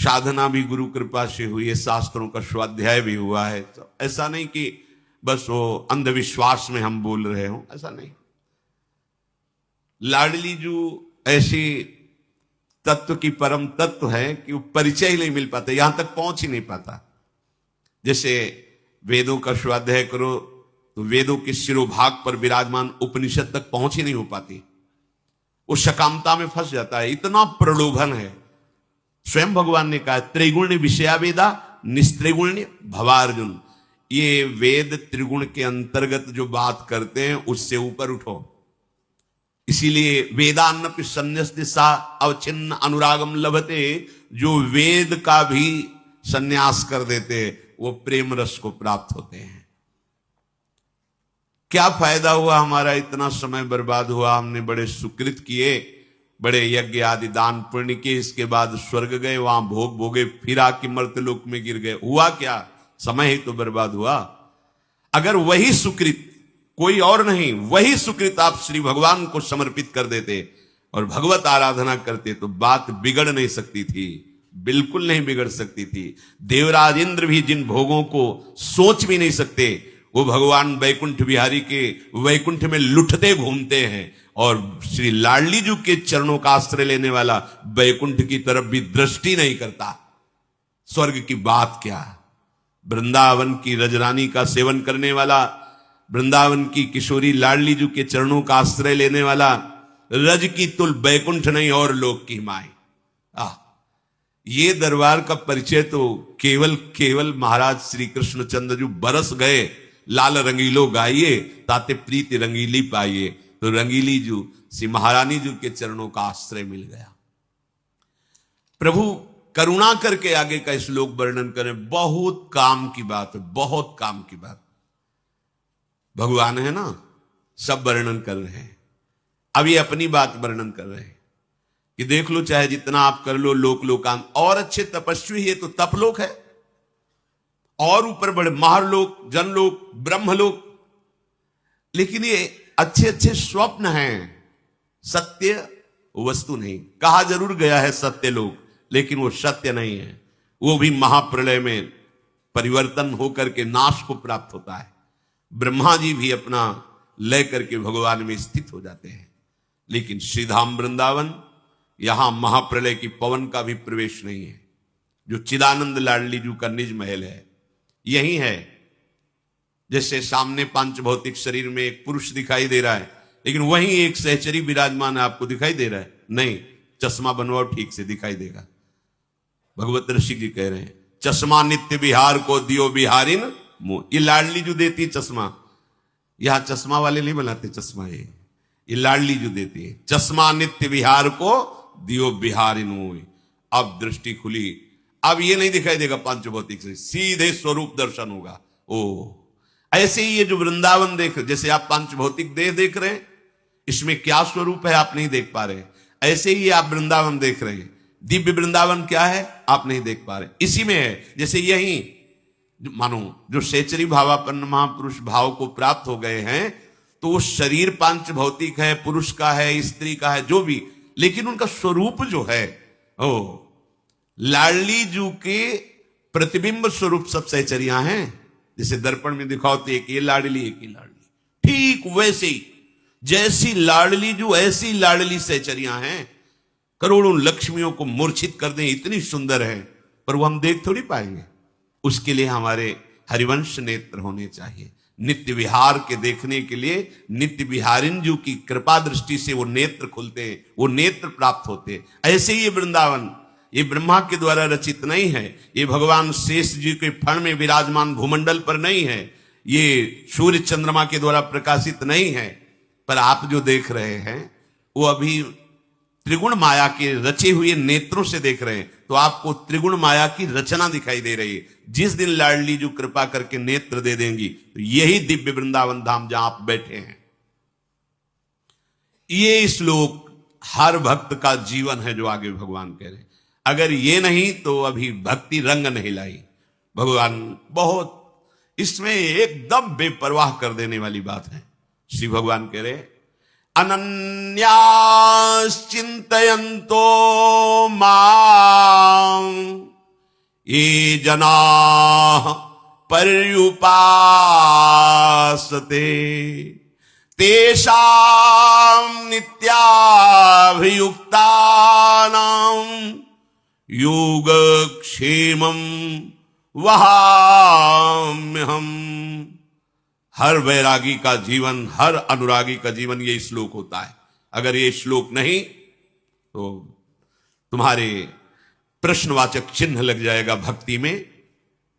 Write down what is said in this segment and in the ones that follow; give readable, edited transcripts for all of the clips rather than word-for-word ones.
साधना भी गुरु कृपा से हुई है, शास्त्रों का स्वाध्याय भी हुआ है। तो ऐसा नहीं कि बस वो अंधविश्वास में हम बोल रहे हो, ऐसा नहीं। लाडली जो ऐसी तत्व की परम तत्व है कि वो परिचय ही नहीं मिल पाता, यहां तक पहुंच ही नहीं पाता। जैसे वेदों का स्वाध्याय करो तो वेदों के शिरोभाग पर विराजमान उपनिषद तक पहुंच ही नहीं हो पाती, वो सकामता में फंस जाता है, इतना प्रलोभन है। स्वयं भगवान ने कहा त्रिगुण विषया वेदा निस्त्रिगुण्य भवार्जुन, ये वेद त्रिगुण के अंतर्गत जो बात करते हैं उससे ऊपर उठो। इसीलिए वेदान्नपि संन्यास अवचिन्न अनुरागम लभते, जो वेद का भी संन्यास कर देते वो प्रेम रस को प्राप्त होते हैं। क्या फायदा हुआ हमारा, इतना समय बर्बाद हुआ, हमने बड़े सुकृत किए, बड़े यज्ञ आदि दान पुण्य किए, इसके बाद स्वर्ग गए, वहां भोग भोगे, फिर आके मर्त्यलोक में गिर गए, हुआ क्या? समय ही तो बर्बाद हुआ। अगर वही सुकृत, कोई और नहीं, वही सुकृत आप श्री भगवान को समर्पित कर देते और भगवत आराधना करते तो बात बिगड़ नहीं सकती थी, बिल्कुल नहीं बिगड़ सकती थी। देवराज इंद्र भी जिन भोगों को सोच भी नहीं सकते, वो भगवान वैकुंठ बिहारी के वैकुंठ में लुटते घूमते हैं, और श्री लाडली जी के चरणों का आश्रय लेने वाला वैकुंठ की तरफ भी दृष्टि नहीं करता। स्वर्ग की बात क्या, वृंदावन की रजरानी का सेवन करने वाला, वृंदावन की किशोरी लाडली जी के चरणों का आश्रय लेने वाला, रज की तुल वैकुंठ नहीं और लोक की माई। ये दरबार का परिचय तो केवल महाराज श्री कृष्णचंद्र जी बरस गए, लाल रंगीलो गाइए ताते प्रीति रंगीली पाइए, तो रंगीली जू श्री महारानी जी के चरणों का आश्रय मिल गया। प्रभु करुणा करके आगे का श्लोक वर्णन करें, बहुत काम की बात है, बहुत काम की बात। भगवान है ना, सब वर्णन कर रहे हैं। अब ये अपनी बात वर्णन कर रहे हैं कि देख लो, चाहे जितना आप कर लो, लोक लोकांत, और अच्छे तपस्वी है तो तपलोक है, और ऊपर बड़े महारलोक, जनलोक, ब्रह्मलोक, लेकिन ये अच्छे अच्छे स्वप्न हैं, सत्य वस्तु नहीं। कहा जरूर गया है सत्य लोक, लेकिन वो सत्य नहीं है, वो भी महाप्रलय में परिवर्तन होकर के नाश को प्राप्त होता है। ब्रह्मा जी भी अपना लय करके भगवान में स्थित हो जाते हैं, लेकिन श्रीधाम वृंदावन, यहां महाप्रलय की पवन का भी प्रवेश नहीं है। जो चिदानंद लाडली जी का निज महल है यही है। जैसे सामने पांच भौतिक शरीर में एक पुरुष दिखाई दे रहा है, लेकिन वहीं एक सहचरी विराजमान है, आपको दिखाई दे रहा है? नहीं, चश्मा बनवाओ, ठीक से दिखाई देगा। भगवत ऋषि जी कह रहे हैं चश्मा नित्य बिहार को दियो बिहारिन मुंह। ये लाडली जो देती है चश्मा, यहां चश्मा वाले नहीं बनाते चश्मा, ये लाडली जो देती है। चश्मा नित्य बिहार को दियो बिहारिन मुंह। अब दृष्टि खुली, अब ये नहीं दिखाई देगा पांच भौतिक से, सीधे स्वरूप दर्शन होगा। ओ ऐसे ही ये जो वृंदावन देख, जैसे आप पांच भौतिक देह देख रहे हैं, इसमें क्या स्वरूप है आप नहीं देख पा रहे, ऐसे ही आप वृंदावन देख रहे हैं, दिव्य वृंदावन क्या है आप नहीं देख पा रहे, इसी में है। जैसे यही मानो जो सेचरी भावापन्न महापुरुष भाव को प्राप्त हो गए हैं, तो वो शरीर पांच भौतिक है, पुरुष का है, स्त्री का है, जो भी, लेकिन उनका स्वरूप जो है, ओ लाडली जू के प्रतिबिंब स्वरूप सब सहचरियां हैं। जैसे दर्पण में दिखाओ तो एक ये लाडली, एक ही लाडली, ठीक वैसे ही जैसी लाडली जू ऐसी लाडली सहचरियां हैं। करोड़ों लक्ष्मियों को मूर्छित कर दें, इतनी सुंदर है, पर वो हम देख थोड़ी पाएंगे। उसके लिए हमारे हरिवंश नेत्र होने चाहिए। नित्य विहार के देखने के लिए नित्य विहारिन जू की कृपा दृष्टि से वो नेत्र खुलते हैं, वो नेत्र प्राप्त होते हैं। ऐसे ही ये वृंदावन, ये ब्रह्मा के द्वारा रचित नहीं है, ये भगवान शेष जी के फण में विराजमान भूमंडल पर नहीं है, ये सूर्य चंद्रमा के द्वारा प्रकाशित नहीं है, पर आप जो देख रहे हैं वो अभी त्रिगुण माया के रचे हुए नेत्रों से देख रहे हैं, तो आपको त्रिगुण माया की रचना दिखाई दे रही है। जिस दिन लाडली जो कृपा करके नेत्र दे देंगी, तो यही दिव्य वृंदावन धाम जहां आप बैठे हैं। ये श्लोक हर भक्त का जीवन है, जो आगे भगवान कह रहे हैं। अगर ये नहीं तो अभी भक्ति रंग नहीं लाई। भगवान बहुत इसमें एकदम बेपरवाह कर देने वाली बात है। श्री भगवान कह रहे अनन्यास चिंतयन्तो मां ये जना पर्युपासते तेषां नित्याभियुक्तानां योगक्षेमं वहाम्यहम्। हर वैरागी का जीवन, हर अनुरागी का जीवन ये श्लोक होता है। अगर ये श्लोक नहीं तो तुम्हारे प्रश्नवाचक चिन्ह लग जाएगा भक्ति में,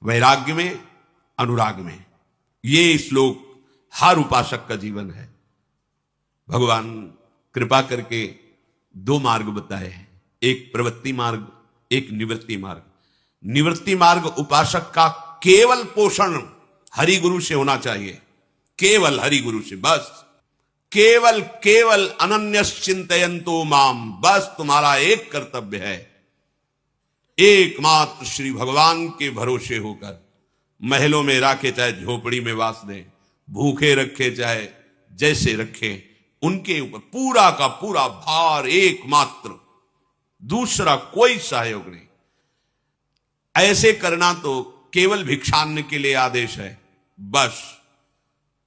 वैराग्य में, अनुराग में। ये श्लोक हर उपासक का जीवन है। भगवान कृपा करके दो मार्ग बताए हैं, एक प्रवृत्ति मार्ग, एक निवृत्ति मार्ग। निवृत्ति मार्ग उपासक का केवल पोषण हरि गुरु से होना चाहिए, केवल हरि गुरु से, बस केवल केवल अनन्यश्चिंतयन्तो माम, बस तुम्हारा एक कर्तव्य है, एकमात्र श्री भगवान के भरोसे होकर। महलों में रखे चाहे झोपड़ी में वास दें, भूखे रखे चाहे जैसे रखे, उनके ऊपर पूरा का पूरा भार एकमात्र, दूसरा कोई सहयोग नहीं। ऐसे करना तो केवल भिक्षान्न के लिए आदेश है, बस।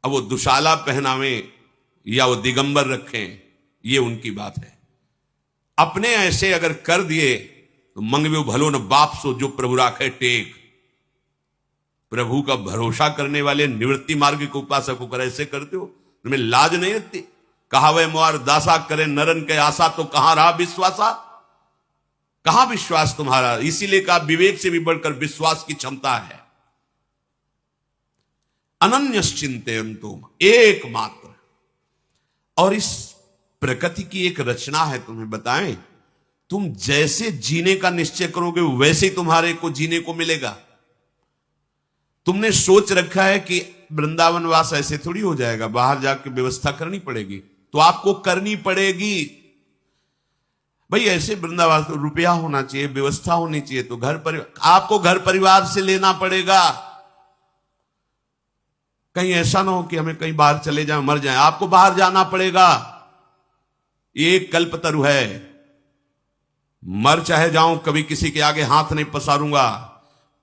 अब वो दुशाला पहनावे या वो दिगंबर रखें, ये उनकी बात है। अपने ऐसे अगर कर दिए तो मंगवे भलो न बाप सो जो प्रभु राखे टेक। प्रभु का भरोसा करने वाले निवृत्ति मार्ग के उपासक होकर ऐसे करते हो, तुम्हें लाज नहीं लगती? कहा वह मुआर दासा करे नरन के आशा, तो कहां रहा विश्वासा? कहां विश्वास तुम्हारा? इसीलिए कहा विवेक से भी बढ़कर विश्वास की क्षमता है। अनन्यश्चिंतयन्तुम, एकमात्र। और इस प्रकृति की एक रचना है, तुम्हें बताएं, तुम जैसे जीने का निश्चय करोगे वैसे ही तुम्हारे को जीने को मिलेगा। तुमने सोच रखा है कि वृंदावन वास ऐसे थोड़ी हो जाएगा, बाहर जाकर व्यवस्था करनी पड़ेगी, तो आपको करनी पड़ेगी भाई। ऐसे वृंदावन तो रुपया होना चाहिए, व्यवस्था होनी चाहिए, तो आपको घर परिवार से लेना पड़ेगा। कहीं ऐसा ना हो कि हमें कहीं बाहर चले जाए, मर जाए, आपको बाहर जाना पड़ेगा। ये कल्पतरु है, मर चाहे जाऊं, कभी किसी के आगे हाथ नहीं पसारूंगा,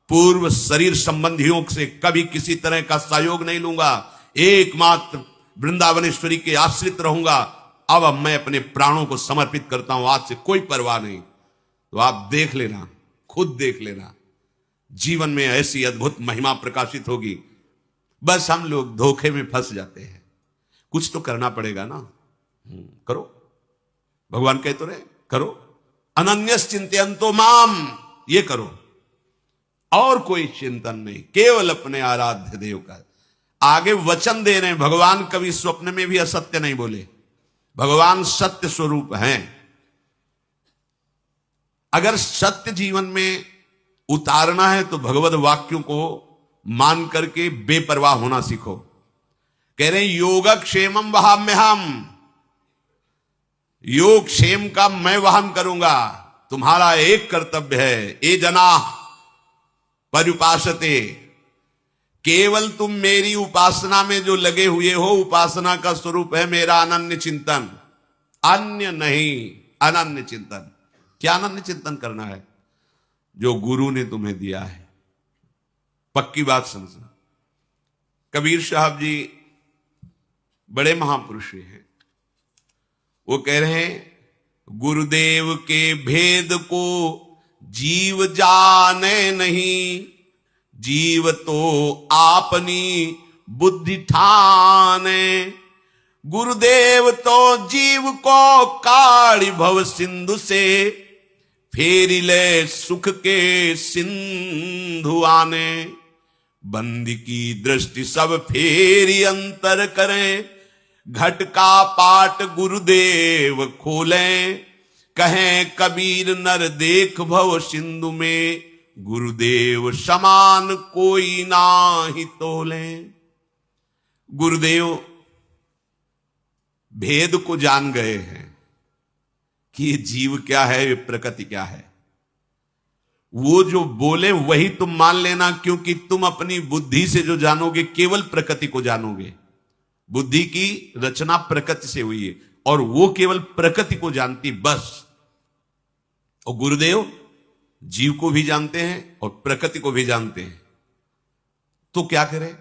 पूर्व शरीर संबंधियों से कभी किसी तरह का सहयोग नहीं लूंगा, एकमात्र वृंदावनेश्वरी के आश्रित रहूंगा। अब मैं अपने प्राणों को समर्पित करता हूं, आज से कोई परवाह नहीं। तो आप देख लेना, खुद देख लेना, जीवन में ऐसी अद्भुत महिमा प्रकाशित होगी। बस हम लोग धोखे में फंस जाते हैं। कुछ तो करना पड़ेगा ना, करो। भगवान कह तो रहे करो, अनन्यश्चिंतयन्तो माम, ये करो, और कोई चिंतन नहीं, केवल अपने आराध्य देव का। आगे वचन दे रहे हैं, भगवान कभी स्वप्न में भी असत्य नहीं बोले, भगवान सत्य स्वरूप हैं। अगर सत्य जीवन में उतारना है तो भगवत वाक्यों को मान करके बेपरवाह होना सीखो। कह रहे हैं योगक्षेमम वहाम्यहम्, योग क्षेम का मैं वहन करूंगा। तुम्हारा एक कर्तव्य है, ये जना पर्युपासते, केवल तुम मेरी उपासना में जो लगे हुए हो, उपासना का स्वरूप है मेरा अनन्य चिंतन, अन्य नहीं, अनन्य चिंतन। क्या अनन्य चिंतन करना है? जो गुरु ने तुम्हें दिया है। पक्की बात समझना, कबीर साहब जी बड़े महापुरुष हैं। वो कह रहे हैं गुरुदेव के भेद को जीव जाने नहीं, जीव तो आपनी बुद्धि ठाने। गुरुदेव तो जीव को काढ़ी भव सिंधु से, फेरी ले सुख के सिंधु आने। बंदी की दृष्टि सब फेरी अंतर करें, घट का पाट गुरुदेव खोलें। कहें कबीर नर देख भव सिंधु में, गुरुदेव समान कोई नाही तोले। गुरुदेव भेद को जान गए हैं कि ये जीव क्या है, ये प्रकृति क्या है। वो जो बोले वही तुम मान लेना, क्योंकि तुम अपनी बुद्धि से जो जानोगे केवल प्रकृति को जानोगे। बुद्धि की रचना प्रकृति से हुई है और वो केवल प्रकृति को जानती, बस। और गुरुदेव जीव को भी जानते हैं और प्रकृति को भी जानते हैं। तो क्या करें?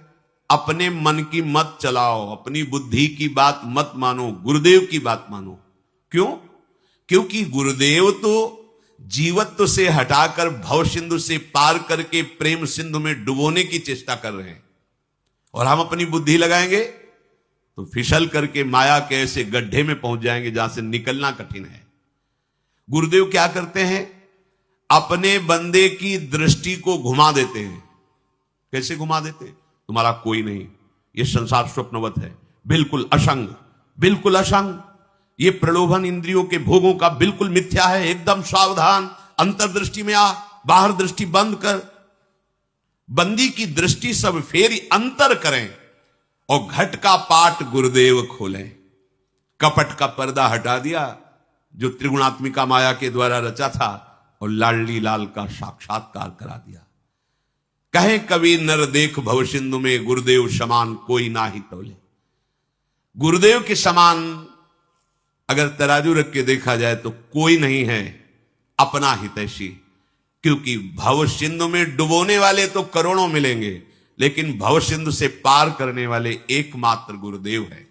अपने मन की मत चलाओ, अपनी बुद्धि की बात मत मानो, गुरुदेव की बात मानो। क्यों? क्योंकि गुरुदेव तो जीवत्व से हटाकर भव सिंधु से पार करके प्रेम सिंधु में डुबोने की चेष्टा कर रहे हैं, और हम अपनी बुद्धि लगाएंगे तो फिसल करके माया के ऐसे गड्ढे में पहुंच जाएंगे जहां से निकलना कठिन है। गुरुदेव क्या करते हैं? अपने बंदे की दृष्टि को घुमा देते हैं। कैसे घुमा देते? तुम्हारा कोई नहीं, ये संसार स्वप्नवत है, बिल्कुल असंग, बिल्कुल असंग, ये प्रलोभन इंद्रियों के भोगों का बिल्कुल मिथ्या है, एकदम सावधान, अंतर्दृष्टि में आ, बाहर दृष्टि बंद कर। बंदी की दृष्टि सब फेरी अंतर करें और घट का पाट गुरुदेव खोलें। कपट का पर्दा हटा दिया जो त्रिगुणात्मिका माया के द्वारा रचा था, और लाडली लाल का साक्षात्कार करा दिया। कहे कवि नर देख भव सिंधु में, गुरुदेव समान कोई ना ही तोले। गुरुदेव के समान अगर तराजू रख के देखा जाए तो कोई नहीं है अपना हितैषी, क्योंकि भव सिंधु में डुबोने वाले तो करोड़ों मिलेंगे, लेकिन भव सिंधु से पार करने वाले एकमात्र गुरुदेव है।